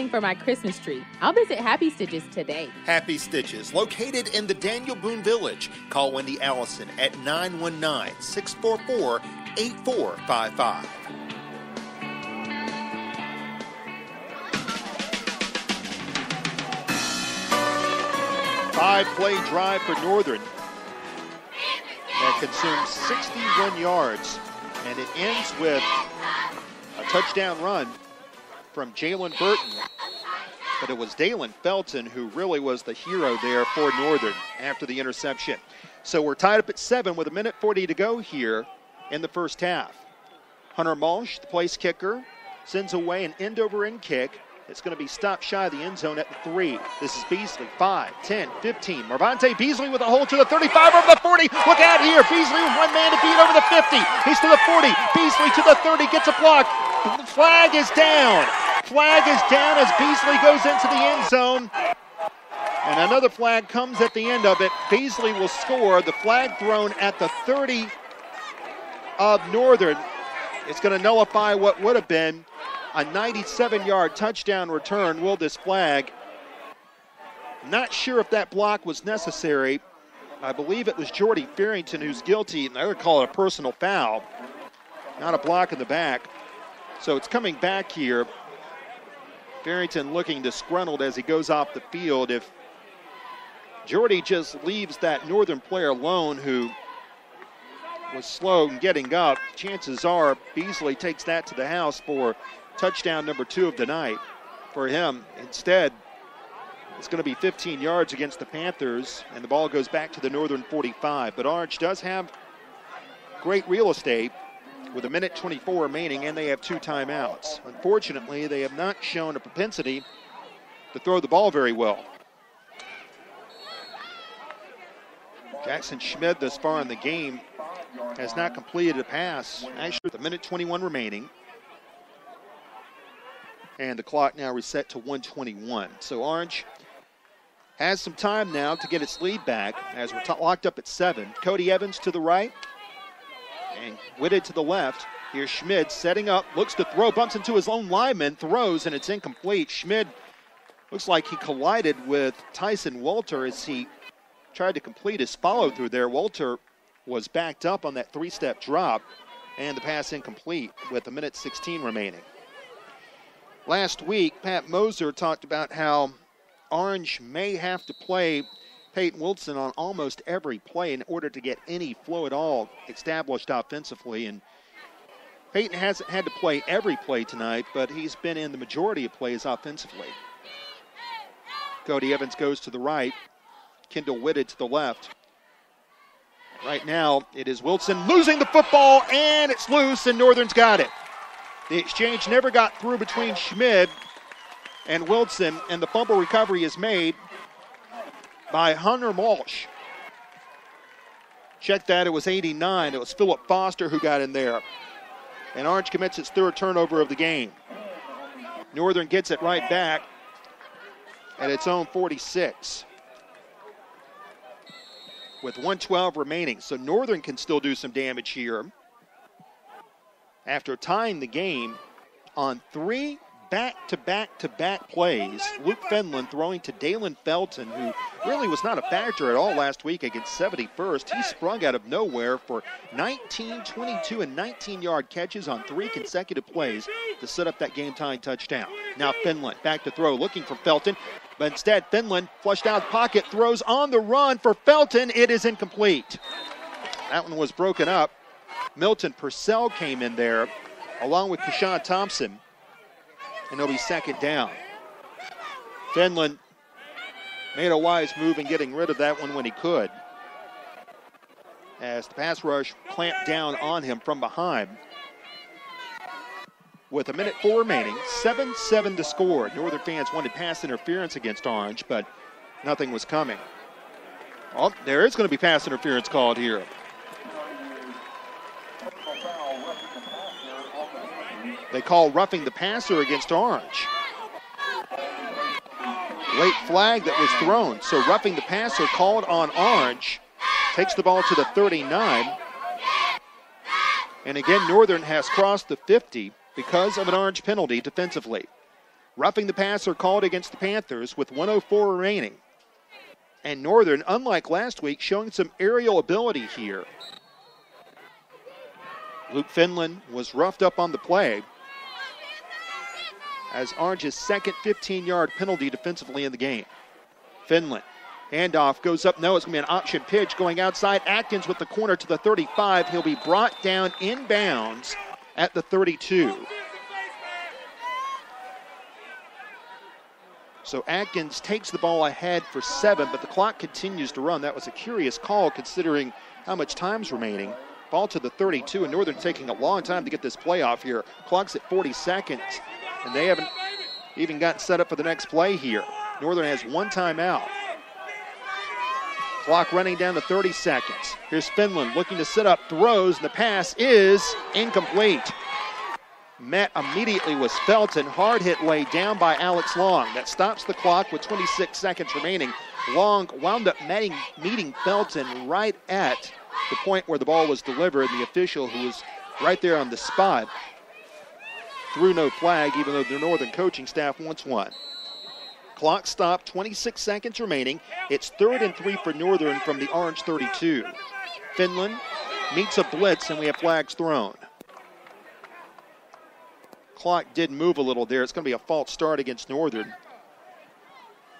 something for my Christmas tree. I'll visit Happy Stitches today. Happy Stitches, located in the Daniel Boone Village. Call Wendy Allison at 919-644-8455. Five-play drive for Northern that consumes 61 yards, and it ends with a touchdown run from Jalen Burton. But it was Dalen Felton who really was the hero there for Northern after the interception. So we're tied up at 7 with 1:40 to go here in the first half. Hunter Malsh, the place kicker, sends away an end-over-end kick. It's going to be stopped shy of the end zone at the 3. This is Beasley, 5, 10, 15. Marvante Beasley with a hold to the 35, over the 40. Look out here. Beasley with one man to beat over the 50. He's to the 40. Beasley to the 30, gets a block. The flag is down. Flag is down as Beasley goes into the end zone. And another flag comes at the end of it. Beasley will score. The flag thrown at the 30 of Northern. It's going to nullify what would have been a 97-yard touchdown return. Will this flag? Not sure if that block was necessary. I believe it was Jordy Farrington who's guilty, and I would call it a personal foul. Not a block in the back. So it's coming back here. Farrington looking disgruntled as he goes off the field. If Jordy just leaves that Northern player alone who was slow in getting up, chances are Beasley takes that to the house for touchdown number 2 of the night for him. Instead, it's going to be 15 yards against the Panthers, and the ball goes back to the Northern 45. But Orange does have great real estate with 1:24 remaining, and they have 2 timeouts. Unfortunately, they have not shown a propensity to throw the ball very well. Jackson Schmid thus far in the game has not completed a pass. Actually, with 1:21 remaining. And the clock now reset to 1:21. So Orange has some time now to get its lead back as we're locked up at 7. Cody Evans to the right and Whitted to the left. Here's Schmid setting up, looks to throw, bumps into his own lineman, throws, and it's incomplete. Schmid looks like he collided with Tyson Walter as he tried to complete his follow-through there. Walter was backed up on that 3-step drop, and the pass incomplete with 1:16 remaining. Last week, Pat Moser talked about how Orange may have to play Peyton Wilson on almost every play in order to get any flow at all established offensively. And Peyton hasn't had to play every play tonight, but he's been in the majority of plays offensively. Cody Evans goes to the right. Kendall Whitted to the left. Right now, it is Wilson losing the football, and it's loose, and Northern's got it. The exchange never got through between Schmid and Wilson, and the fumble recovery is made by Hunter Malsh. Check that, it was 89. It was Philip Foster who got in there. And Orange commits its 3rd turnover of the game. Northern gets it right back at its own 46. With 1:12 remaining. So Northern can still do some damage here. After tying the game on 3 back-to-back-to-back plays, Luke Fenlon throwing to Dalen Felton, who really was not a factor at all last week against 71st. He sprung out of nowhere for 19, 22, and 19-yard catches on 3 consecutive plays to set up that game-tying touchdown. Now Fenlon back to throw, looking for Felton, but instead Fenlon flushed out of the pocket, throws on the run for Felton. It is incomplete. That one was broken up. Milton Purcell came in there along with Keshawn Thompson, and it'll be 2nd down. Fenlon made a wise move in getting rid of that one when he could, as the pass rush clamped down on him from behind. With 1:04 remaining, 7-7 to score. Northern fans wanted pass interference against Orange, but nothing was coming. Oh, there is going to be pass interference called here. They call roughing the passer against Orange. Late flag that was thrown. So roughing the passer called on Orange. Takes the ball to the 39. And again, Northern has crossed the 50 because of an Orange penalty defensively. Roughing the passer called against the Panthers with 1:04 remaining. And Northern, unlike last week, showing some aerial ability here. Luke Finland was roughed up on the play as Orange's second 15-yard penalty defensively in the game. Finland, handoff goes up. No, it's going to be an option pitch going outside. Atkins with the corner to the 35. He'll be brought down inbounds at the 32. So Atkins takes the ball ahead for 7, but the clock continues to run. That was a curious call considering how much time's remaining. Ball to the 32, and Northern taking a long time to get this play off here. Clock's at 40 seconds, and they haven't even gotten set up for the next play here. Northern has one timeout. Clock running down to 30 seconds. Here's Finland looking to set up, throws, and the pass is incomplete. Met immediately was Felton. Hard hit laid down by Alex Long. That stops the clock with 26 seconds remaining. Long wound up meeting Felton right at the point where the ball was delivered. The official, who was right there on the spot, threw no flag, even though the Northern coaching staff wants one. Clock stopped, 26 seconds remaining. It's 3rd and 3 for Northern from the Orange 32. Finland meets a blitz, and we have flags thrown. Clock did move a little there. It's going to be a false start against Northern.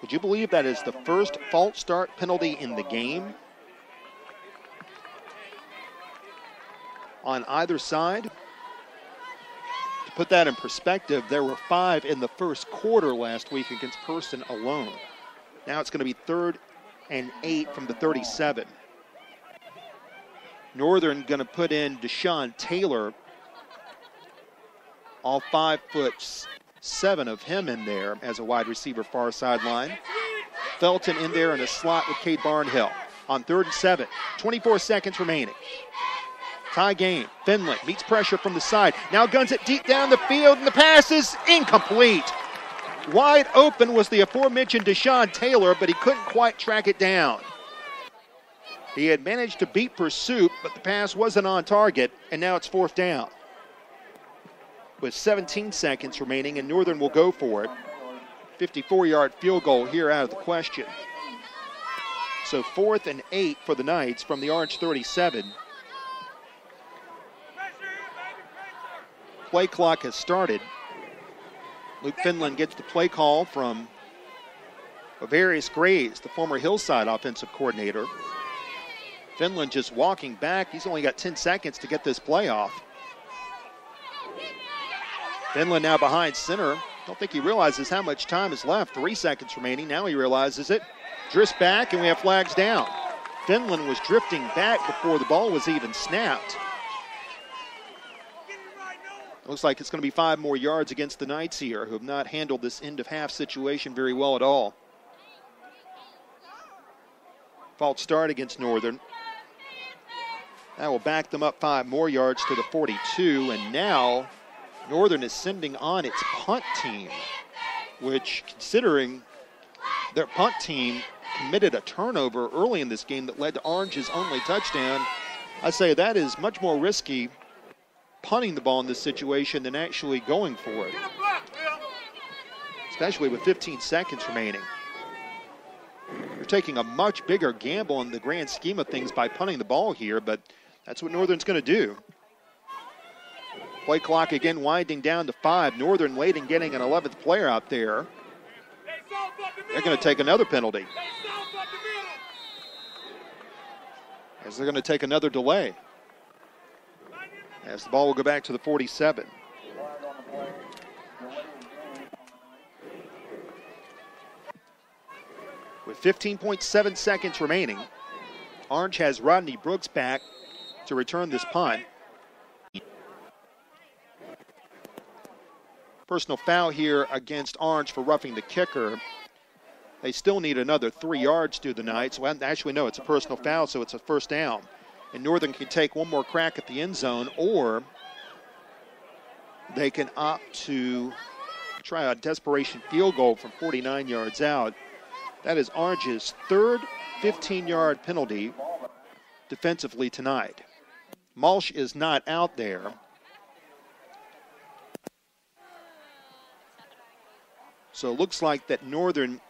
Would you believe that is the first false start penalty in the game on either side? To put that in perspective, there were 5 in the first quarter last week against Person alone. Now it's going to be 3rd and 8 from the 37. Northern going to put in Deshaun Taylor. All 5'7" of him in there as a wide receiver far sideline. Felton in there in a slot with Cade Barnhill on 3rd and 7. 24 seconds remaining. Tie game. Finland meets pressure from the side. Now guns it deep down the field, and the pass is incomplete. Wide open was the aforementioned Deshaun Taylor, but he couldn't quite track it down. He had managed to beat pursuit, but the pass wasn't on target, and now it's 4th down. With 17 seconds remaining, and Northern will go for it. 54-yard field goal here out of the question. So 4th and 8 for the Knights from the Orange 37. Play clock has started. Luke Finland gets the play call from Avarius Graves, the former Hillside offensive coordinator. Finland just walking back. He's only got 10 seconds to get this play off. Finland now behind center. Don't think he realizes how much time is left. 3 seconds remaining. Now he realizes it. Drifts back, and we have flags down. Finland was drifting back before the ball was even snapped. Looks like it's going to be 5 more yards against the Knights here, who have not handled this end-of-half situation very well at all. False start against Northern. That will back them up 5 more yards to the 42, and now Northern is sending on its punt team, which, considering their punt team committed a turnover early in this game that led to Orange's only touchdown, I say that is much more risky punting the ball in this situation than actually going for it, especially with 15 seconds remaining. You're taking a much bigger gamble in the grand scheme of things by punting the ball here, but that's what Northern's going to do. Play clock again winding down to 5. Northern late in getting an 11th player out there. They're going to take another penalty, as they're going to take another delay, as the ball will go back to the 47. With 15.7 seconds remaining, Orange has Rodney Brooks back to return this punt. Personal foul here against Orange for roughing the kicker. They still need another 3 yards to the Knights. Well, actually, no, it's a personal foul, so it's a 1st down. And Northern can take one more crack at the end zone, or they can opt to try a desperation field goal from 49 yards out. That is Orange's 3rd 15-yard penalty defensively tonight. Malsh is not out there. So it looks like that Northern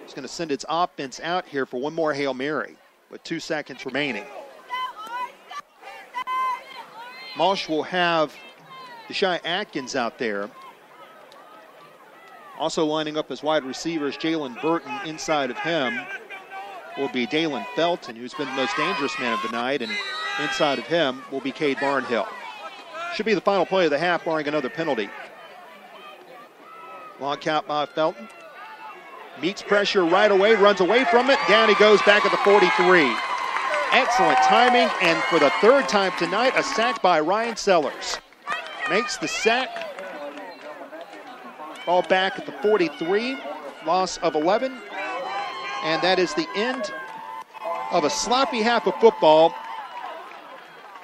is going to send its offense out here for one more Hail Mary with 2 seconds remaining. Mosh will have Deshaun Atkins out there. Also lining up as wide receivers, Jalen Burton. Inside of him will be Dalen Felton, who's been the most dangerous man of the night, and inside of him will be Cade Barnhill. Should be the final play of the half, barring another penalty. Long count by Felton. Meets pressure right away, runs away from it. Down he goes back at the 43. Excellent timing, and for the third time tonight, a sack by Ryan Sellers. Makes the sack. Ball back at the 43. Loss of 11. And that is the end of a sloppy half of football.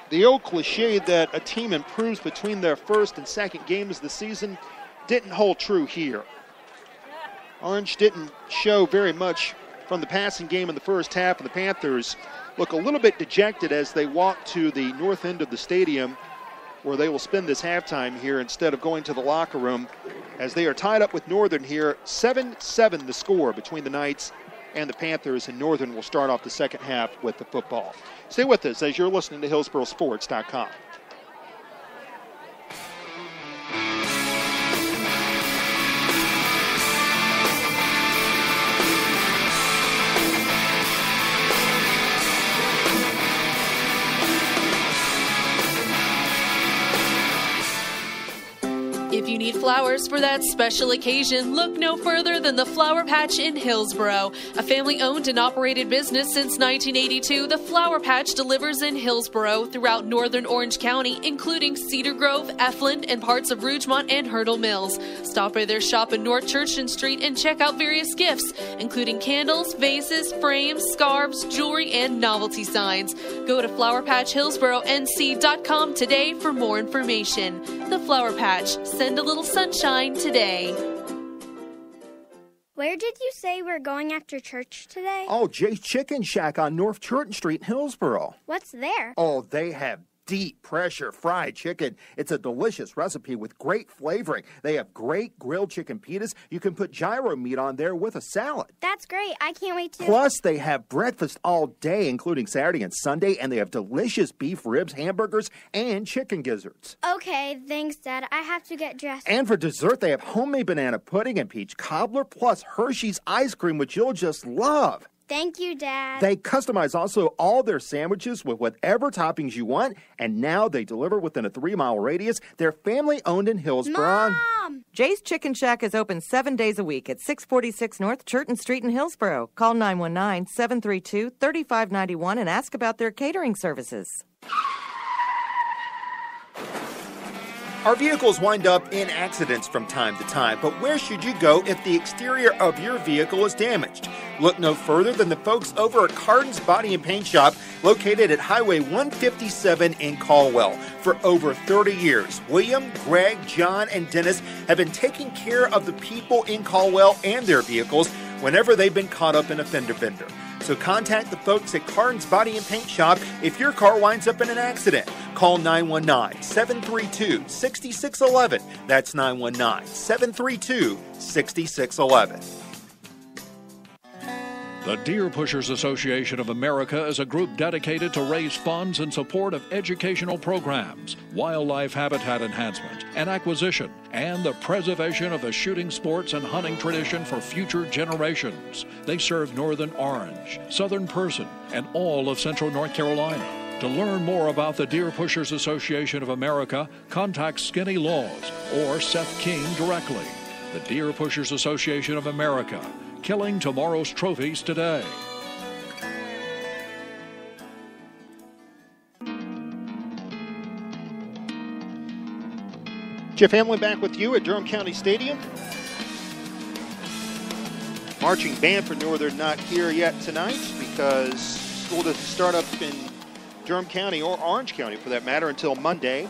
The old cliche that a team improves between their first and second games of the season didn't hold true here. Orange didn't show very much from the passing game in the first half, and the Panthers look a little bit dejected as they walk to the north end of the stadium where they will spend this halftime here instead of going to the locker room, as they are tied up with Northern here. 7-7 the score between the Knights and the Panthers, and Northern will start off the second half with the football. Stay with us as you're listening to HillsboroSports.com. If you need flowers for that special occasion, look no further than the Flower Patch in Hillsboro. A family-owned and operated business since 1982, the Flower Patch delivers in Hillsboro throughout northern Orange County, including Cedar Grove, Efland, and parts of Rougemont and Hurdle Mills. Stop by their shop in North Churchton Street and check out various gifts, including candles, vases, frames, scarves, jewelry, and novelty signs. Go to flowerpatchhillsboronc.com today for more information. The Flower Patch. Send a little sunshine today. Where did you say we're going after church today? Oh, Jay's Chicken Shack on North Churton Street in Hillsboro. What's there? Oh, they have deep pressure fried chicken. It's a delicious recipe with great flavoring. They have great grilled chicken pitas. You can put gyro meat on there with a salad. That's great. I can't wait to. Plus, they have breakfast all day, including Saturday and Sunday, and they have delicious beef ribs, hamburgers, and chicken gizzards. Okay, thanks, Dad. I have to get dressed. And for dessert, they have homemade banana pudding and peach cobbler, plus Hershey's ice cream, which you'll just love. Thank you, Dad. They customize also all their sandwiches with whatever toppings you want, and now they deliver within a 3-mile radius. They're family-owned in Hillsboro. Mom! Jay's Chicken Shack is open 7 days a week at 646 North Churton Street in Hillsboro. Call 919-732-3591 and ask about their catering services. Our vehicles wind up in accidents from time to time, but where should you go if the exterior of your vehicle is damaged? Look no further than the folks over at Cardin's Body and Paint Shop, located at Highway 157 in Caldwell. For over 30 years, William, Greg, John, and Dennis have been taking care of the people in Caldwell and their vehicles whenever they've been caught up in a fender bender. So contact the folks at Cardin's Body and Paint Shop if your car winds up in an accident. Call 919-732-6611. That's 919-732-6611. The Deer Pushers Association of America is a group dedicated to raise funds in support of educational programs, wildlife habitat enhancement and acquisition, and the preservation of the shooting sports and hunting tradition for future generations. They serve Northern Orange, Southern Person, and all of Central North Carolina. To learn more about the Deer Pushers Association of America, contact Skinny Laws or Seth King directly. The Deer Pushers Association of America, killing tomorrow's trophies today. Jeff Hamlin back with you at Durham County Stadium. Marching band for Northern not here yet tonight because school doesn't start up in Durham County or Orange County for that matter until Monday.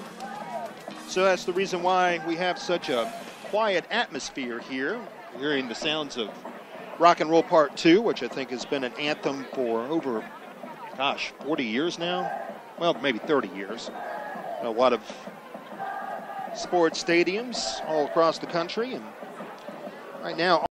So that's the reason why we have such a quiet atmosphere here. You're hearing the sounds of Rock and Roll Part 2, which I think has been an anthem for over, 40 years now? Well, maybe 30 years. A lot of sports stadiums all across the country, and Right now,